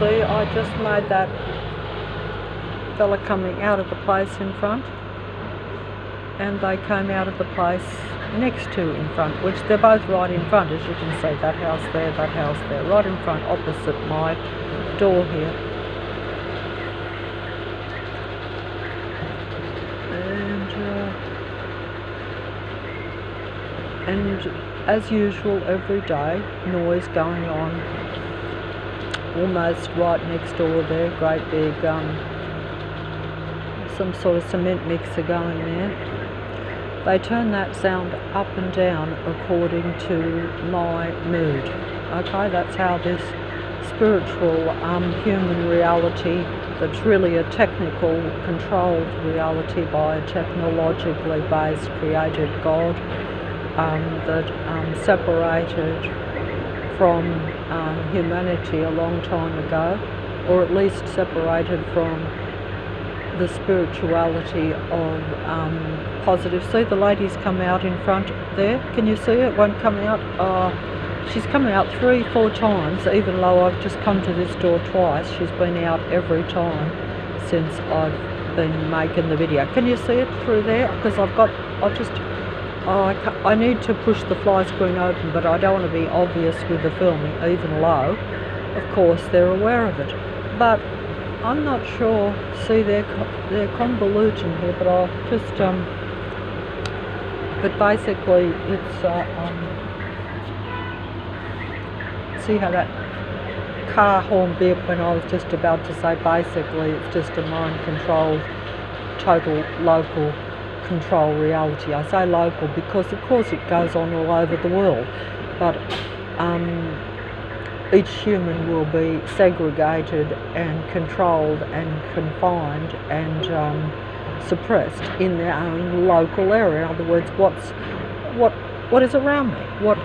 see, I just made that fella coming out of the place in front, and they came out of the place next to in front, which they're both right in front, as you can see, that house there, right in front, opposite my door here. And as usual, every day, noise going on, almost right next door there, great big, some sort of cement mixer going there. They turn that sound up and down according to my mood. Okay, that's how this spiritual human reality, that's really a technical controlled reality by a technologically based created God, that separated from humanity a long time ago, or at least separated from the spirituality of positive. See, the lady's come out in front there. Can you see it? Won't come out. She's come out 3-4 times, even though I've just come to this door twice. She's been out every time since I've been making the video. Can you see it through there? Because I need to push the fly screen open, but I don't want to be obvious with the filming, even though, of course, they're aware of it. But I'm not sure. See, they're convoluting here, but I'll just but basically it's see how that car horn beeped when I was just about to say basically it's just a mind-controlled, total local control reality. I say local because of course it goes on all over the world, but each human will be segregated and controlled and confined and suppressed in their own local area. In other words, what is around me? What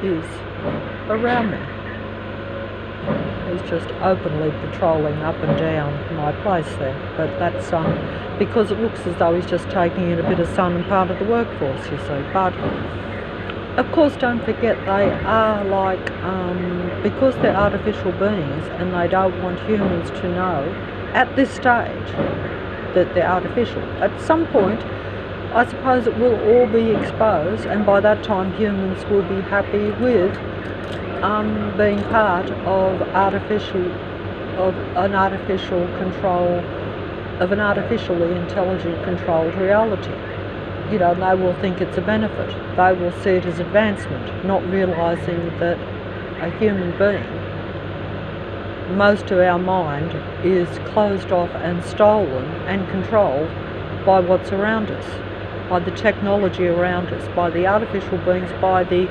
is around me? He's just openly patrolling up and down my place there, but that's because it looks as though he's just taking in a bit of sun and part of the workforce, you see. But of course, don't forget, they are like, because they're artificial beings and they don't want humans to know at this stage that they're artificial. At some point, I suppose it will all be exposed, and by that time humans will be happy with being part of an artificially intelligent controlled reality. You know, and they will think it's a benefit. They will see it as advancement, not realising that a human being, most of our mind is closed off and stolen and controlled by what's around us, by the technology around us, by the artificial beings, by the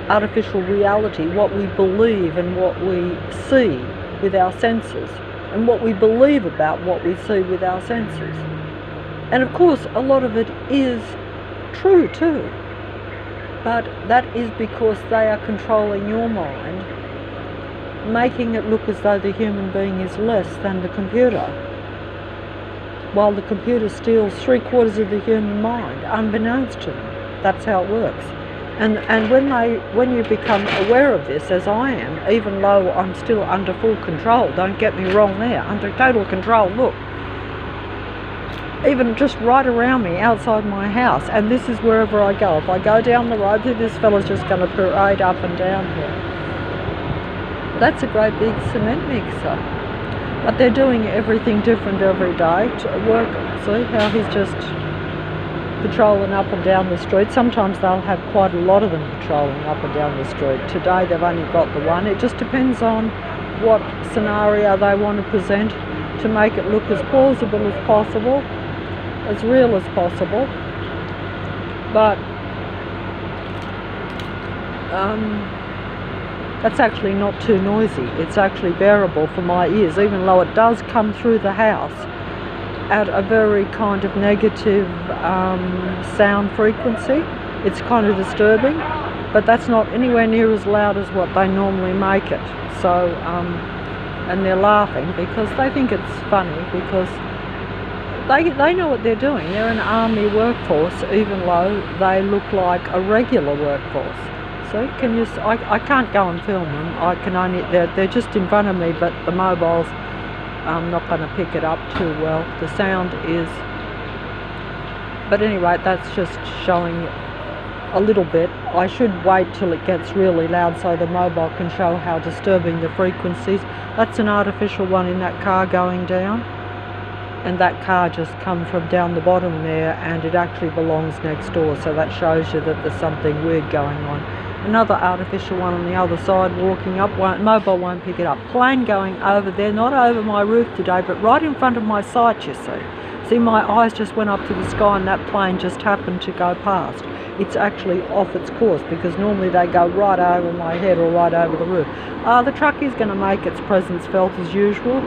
artificial reality, what we believe and what we see with our senses, and what we believe about what we see with our senses. And of course, a lot of it is true too, but that is because they are controlling your mind, making it look as though the human being is less than the computer, while the computer steals 3/4 of the human mind, unbeknownst to them. That's how it works. And when you become aware of this, as I am, even though I'm still under full control, don't get me wrong there, under total control, look. Even just right around me, outside my house, and this is wherever I go. If I go down the road, this fella's just going to parade up and down here. That's a great big cement mixer. But they're doing everything different every day to work. See how he's just patrolling up and down the street. Sometimes they'll have quite a lot of them patrolling up and down the street. Today they've only got the one. It just depends on what scenario they want to present to make it look as plausible as possible, as real as possible. But that's actually not too noisy. It's actually bearable for my ears, even though it does come through the house at a very kind of negative sound frequency. It's kind of disturbing, but that's not anywhere near as loud as what they normally make it. So, and they're laughing because they think it's funny, because they know what they're doing. They're an army workforce, even though they look like a regular workforce. see? Can you? I can't go and film them. I can only they're just in front of me, but the mobile's not going to pick it up too well. The sound is. But anyway, that's just showing a little bit. I should wait till it gets really loud so the mobile can show how disturbing the frequencies. That's an artificial one in that car going down, and that car just come from down the bottom there, and it actually belongs next door, so that shows you that there's something weird going on. Another artificial one on the other side walking up, mobile won't pick it up. Plane going over there, not over my roof today, but right in front of my sight, you see. See, my eyes just went up to the sky and that plane just happened to go past. It's actually off its course, because normally they go right over my head or right over the roof. The truck is going to make its presence felt as usual.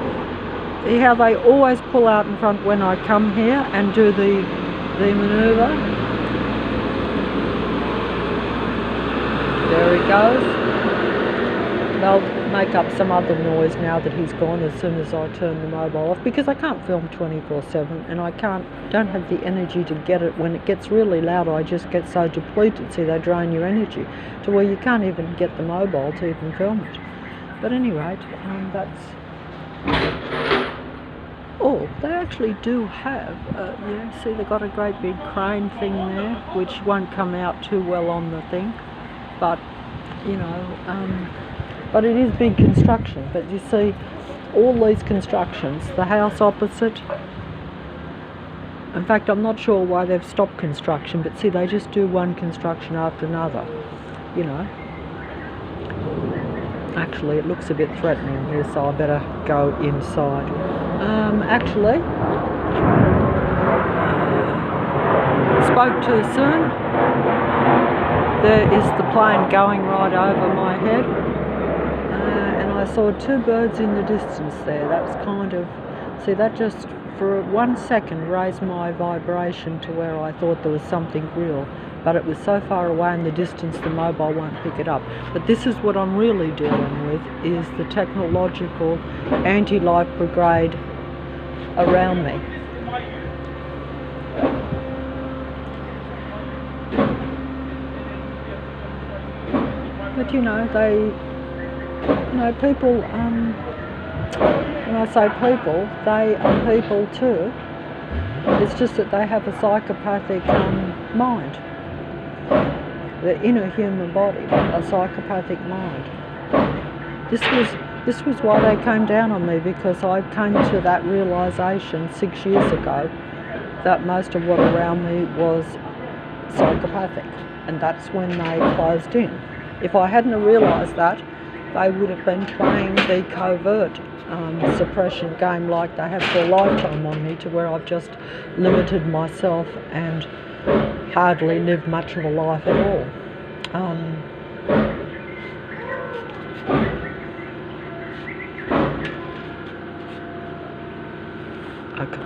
See how they always pull out in front when I come here and do the manoeuvre. There he goes. They'll make up some other noise now that he's gone as soon as I turn the mobile off, because I can't film 24/7 and I don't have the energy to get it. When it gets really loud, I just get so depleted. See, they drain your energy to where you can't even get the mobile to even film it. But anyway, that's... Oh, they actually do have, yeah, see, they've got a great big crane thing there, which won't come out too well on the thing, but, you know, but it is big construction. But you see, all these constructions, the house opposite, in fact, I'm not sure why they've stopped construction, but see, they just do one construction after another, you know. Actually, it looks a bit threatening here, so I better go inside. Actually, spoke too soon. There is the plane going right over my head, and I saw two birds in the distance there. That's kind of, see, that just for 1 second raised my vibration to where I thought there was something real. But it was so far away in the distance the mobile won't pick it up. But this is what I'm really dealing with, is the technological anti-life brigade around me. But you know, people, when I say people, they are people too. It's just that they have a psychopathic mind. The inner human body, a psychopathic mind. This was why they came down on me, because I came to that realization 6 years ago that most of what around me was psychopathic, and that's when they closed in. If I hadn't realized that, they would have been playing the covert suppression game like they have for a lifetime on me, to where I've just limited myself and hardly lived much of a life at all. Okay.